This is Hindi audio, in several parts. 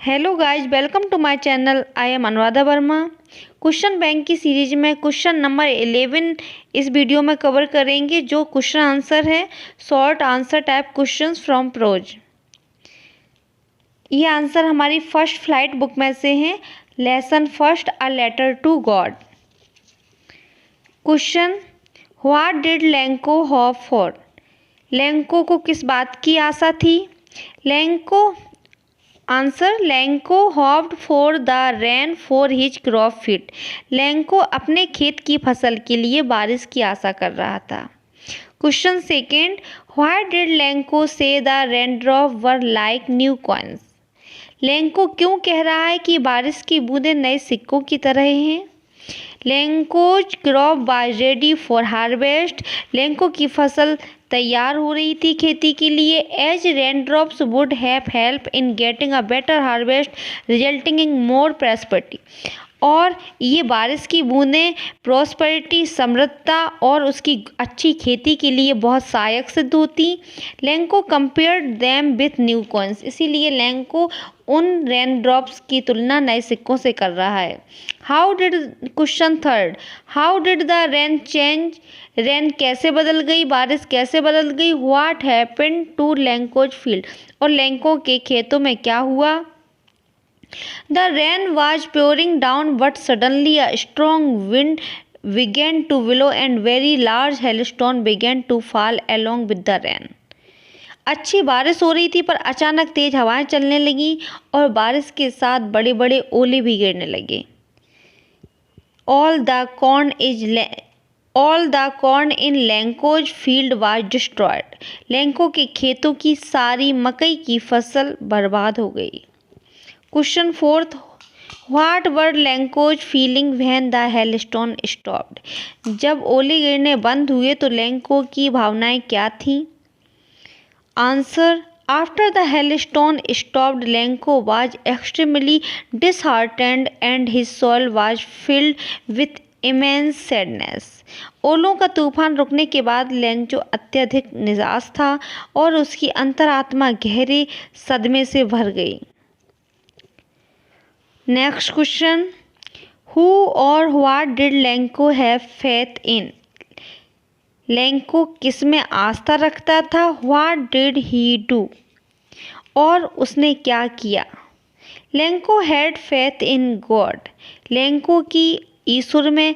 Hello guys, welcome to my channel. I am Anuradha Verma. Question bank की सीरीज में क्वेश्चन नंबर 11 इस वीडियो में कवर करेंगे, जो क्वेश्चन आंसर है short answer type questions from prose. ये आंसर हमारी फर्स्ट फ्लाइट बुक में से है। Lesson first, a letter to God. Question, what did Lencho hope for? Lencho को किस बात की आशा थी? Lencho answer, Lencho hoped for the rain for his crop field. Lanco अपने खेत की फसल के लिए बारिश की आशा कर रहा था। Question second, why did Lencho see the rain drop were like new coins? Lencho क्यों कह रहा है कि बारिश की बूंदें नए सिक्कों की तरह हैं? Lencho's crop was ready for harvest. Lencho की फसल तैयार हो रही थी खेती के लिए। As rain drops would have help in getting a better harvest resulting in more prosperity. और ये बारिश की बूंदें प्रॉस्पेरिटी, समृद्धता और उसकी अच्छी खेती के लिए बहुत सहायक सिद्ध होती। Lencho compared them with new coins. इसीलिए लेंको उन रेन ड्रॉप्स की तुलना नए सिक्कों से कर रहा है। How did question third, how did the rain change? Rain कैसे बदल गई, बारिश कैसे बदल गई? What happened to Lencho's field? और लेंको के खेतों में क्या हुआ? The rain was pouring down, but suddenly a strong wind began to blow and very large hailstone began to fall along with the rain. अच्छी बारिश हो रही थी, पर अचानक तेज हवाएं चलने लगी और बारिश के साथ बड़े बड़े ओले भी गिरने लगे। All the corn in Lenko's field was destroyed. Lanco के खेतों की सारी मकई की फसल बर्बाद हो गई। Question fourth, what were Lencho's feeling when the hailstone stopped? जब ओले गिरने बंद हुए तो लेंको की भावनाएं क्या थीं? Answer, after the hailstone stopped Lencho was extremely disheartened and his soul was filled with immense sadness. ओलों का तूफान रुकने के बाद लेंचो अत्यधिक निराश था और उसकी अंतरात्मा गहरे सदमे से भर गई। Next question, who or what did Lencho have faith in? Lencho किस में आस्था रखता था? What did he do? और उसने क्या किया? Lencho had faith in God. Lencho की ईश्वर में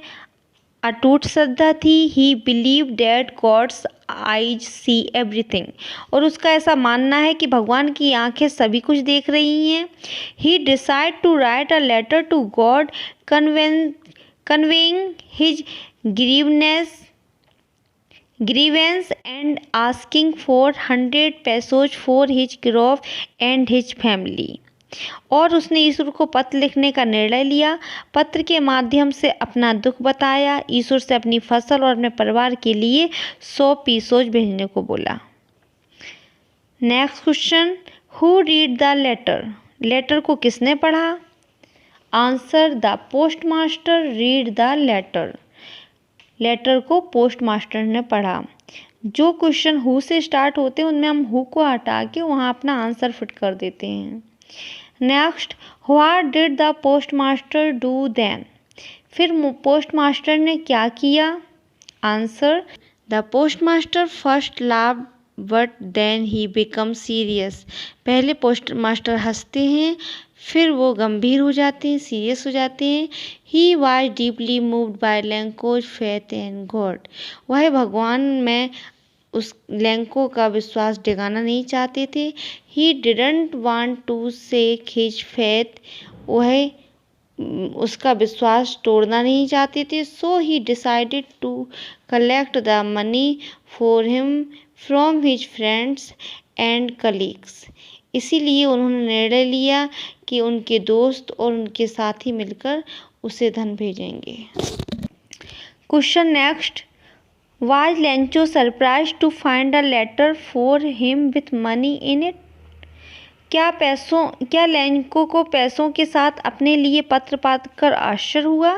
अटूट श्रद्धा थी। He believe that God's eyes see everything. और उसका ऐसा मानना है कि भगवान की आंखें सभी कुछ देख रही हैं। He decide to write a letter to God conveying his grievance and asking for 100 pesos for his crop and his family. और उसने ईश्वर को पत्र लिखने का निर्णय लिया। पत्र के माध्यम से अपना दुख बताया। ईश्वर से अपनी फसल और अपने परिवार के लिए 100 pesos भेजने को बोला। Next question, who read the letter? Letter को किसने पढ़ा? Answer, the postmaster read the letter. Letter को पोस्ट मास्टर ने पढ़ा। जो क्वेश्चन हु से स्टार्ट होते हैं उनमें हम हु को हटा के वहाँ अपना आंसर फिट कर देते हैं। Next, what did the postmaster do then? फिर पोस्ट मास्टर ने क्या किया? Answer, the postmaster first laughed but then he become serious. पहले पोस्ट मास्टर हंसते हैं, फिर वो गंभीर हो जाते हैं, सीरियस हो जाते हैं। He was deeply moved by Lencho's faith in God. वह भगवान में उस लेंको का विश्वास डिगाना नहीं चाहते थे। He didn't want to shake his faith. वह उसका विश्वास तोड़ना नहीं चाहते थे। So he decided to collect the money for him from his friends and colleagues. इसीलिए उन्होंने निर्णय लिया कि उनके दोस्त और उनके साथी मिलकर उसे धन भेजेंगे। Question next, was Lencho surprise to find a letter for him with money in it? क्या लेंको को पैसों के साथ अपने लिए पत्र पाकर आश्चर्य हुआ?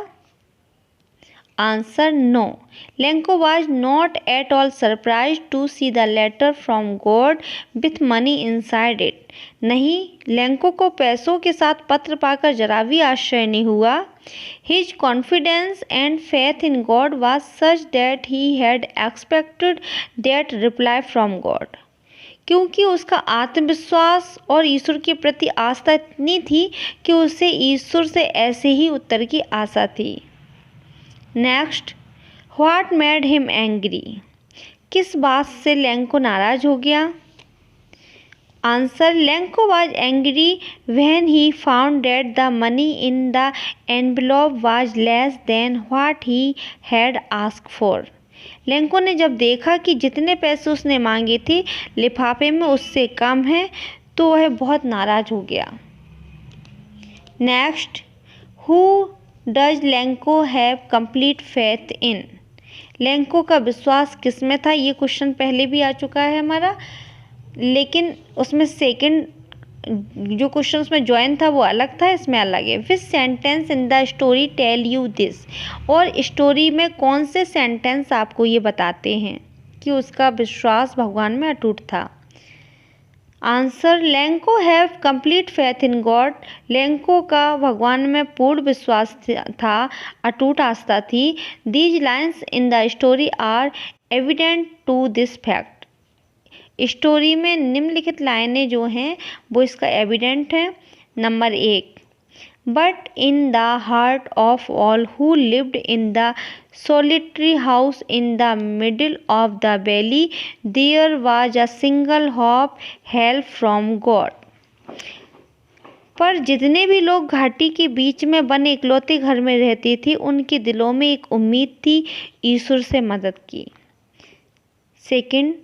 Answer no. Lenko was not at all surprised to see the letter from God with money inside it. नहीं, लेंको को पैसों के साथ पत्र पाकर जरा भी आश्चर्य नहीं हुआ. His confidence and faith in God was such that he had expected that reply from God. क्योंकि उसका आत्मविश्वास और ईश्वर के प्रति आस्था इतनी थी कि उसे ईश्वर से ऐसे ही उत्तर की आशा थी. Next, what made him angry. किस बात से लेंको नाराज हो गया. Answer, Lanco was angry when he found that the money in the envelope was less than what he had asked for. Lanco ने जब देखा कि जितने पैसे उसने मांगे थे लिफाफे में उससे कम है तो वह बहुत नाराज हो गया. Next, who does Lanco have complete faith in. Lanco का विश्वास किस में था. ये क्वेश्चन पहले भी आ चुका है हमारा, लेकिन उसमें सेकंड जो क्वेश्चन उसमें ज्वाइन था वो अलग था, इसमें अलग है. Which sentence in the story tell you this. और स्टोरी में कौन से सेंटेंस आपको ये बताते हैं कि उसका विश्वास भगवान में अटूट था. Answer, Lencho have complete faith in God. Lencho का भगवान में पूर्ण विश्वास था, अटूट आस्था थी. These lines in the story are evident to this fact. Story में निम्नलिखित लाइनें जो हैं वो इसका एविडेंट है. Number 1, but in the heart of all who lived in the solitary house in the middle of the valley there was a single hope, help from God. पर जितने भी लोग घाटी के बीच में बने इकलौते घर में रहते थे उनके दिलों में एक उम्मीद थी ईश्वर से मदद की. Second,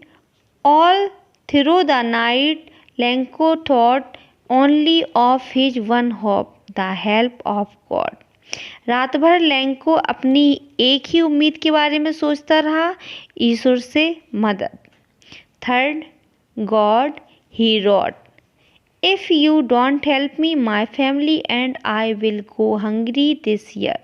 all through the night Lanco thought only of his one hope, the help of God. रात भर लेंको अपनी एक ही उम्मीद के बारे में सोचता रहा, ईश्वर से मदद. Third, God he wrote, if you don't help me my family and I will go hungry this year.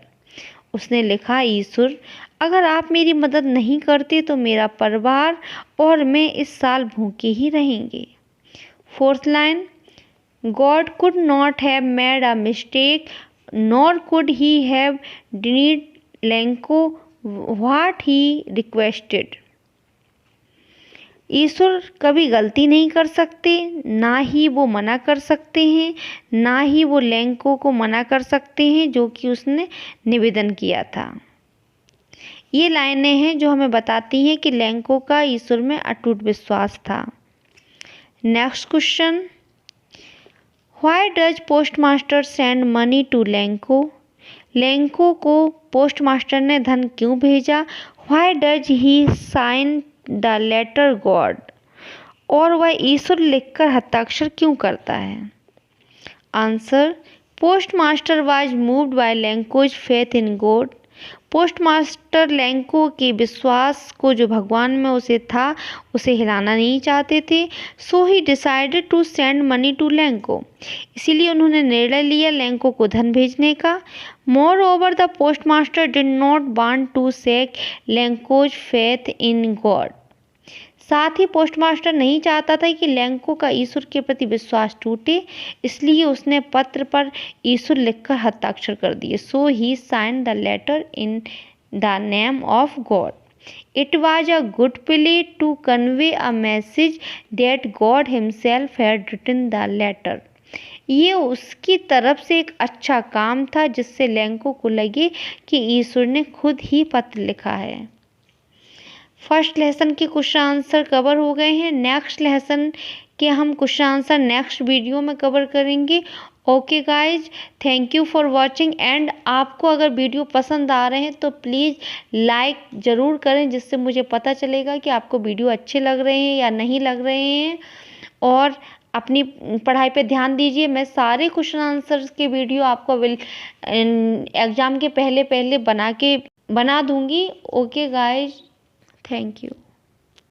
उसने लिखा, ईश्वर अगर आप मेरी मदद नहीं करते तो मेरा परिवार और मैं इस साल भूखे ही रहेंगे. Fourth line, God could not have made a mistake nor could he have denied Lenko what he requested. ईश्वर कभी गलती नहीं कर सकते, ना ही वो मना कर सकते हैं, ना ही वो लेंको को मना कर सकते हैं जो कि उसने निवेदन किया था. ये लाइनें हैं जो हमें बताती हैं कि लेंको का ईश्वर में अटूट विश्वास था. Next question, Why does postmaster send money to Lenko? Lanco को पोस्टमास्टर ने धन क्यों भेजा. Why does he sign the letter God? और वह ईश्वर लिखकर हस्ताक्षर क्यों करता है. Answer, postmaster was moved by Lenko's faith in God. Postmaster Lanco के विश्वास को जो भगवान में उसे था उसे हिलाना नहीं चाहते थे. So he decided to send money to Lencho. इसीलिए उन्होंने निर्णय लिया लेंको को धन भेजने का. Moreover the postmaster did not want to shake Lencho's faith in God. साथ ही पोस्टमास्टर नहीं चाहता था कि लेंको का ईश्वर के प्रति विश्वास टूटे, इसलिए उसने पत्र पर ईश्वर लिखकर हस्ताक्षर कर दिए. So he sign the letter in the name of God. It was a good play to convey a message that God himself had written the letter. ये उसकी तरफ से एक अच्छा काम था जिससे लेंको को लगे कि ईश्वर ने खुद ही पत्र लिखा है. फर्स्ट लेसन के क्वेश्चन आंसर कवर हो गए हैं. नेक्स्ट लेसन के हम क्वेश्चन आंसर नेक्स्ट वीडियो में कवर करेंगे. Okay guys, thank you for watching. And आपको अगर वीडियो पसंद आ रहे हैं तो प्लीज़ लाइक ज़रूर करें जिससे मुझे पता चलेगा कि आपको वीडियो अच्छे लग रहे हैं या नहीं लग रहे हैं. और अपनी पढ़ाई पे ध्यान दीजिए. मैं सारे क्वेश्चन आंसर्स के वीडियो आपको एग्ज़ाम के पहले बना दूंगी. Okay guys, thank you.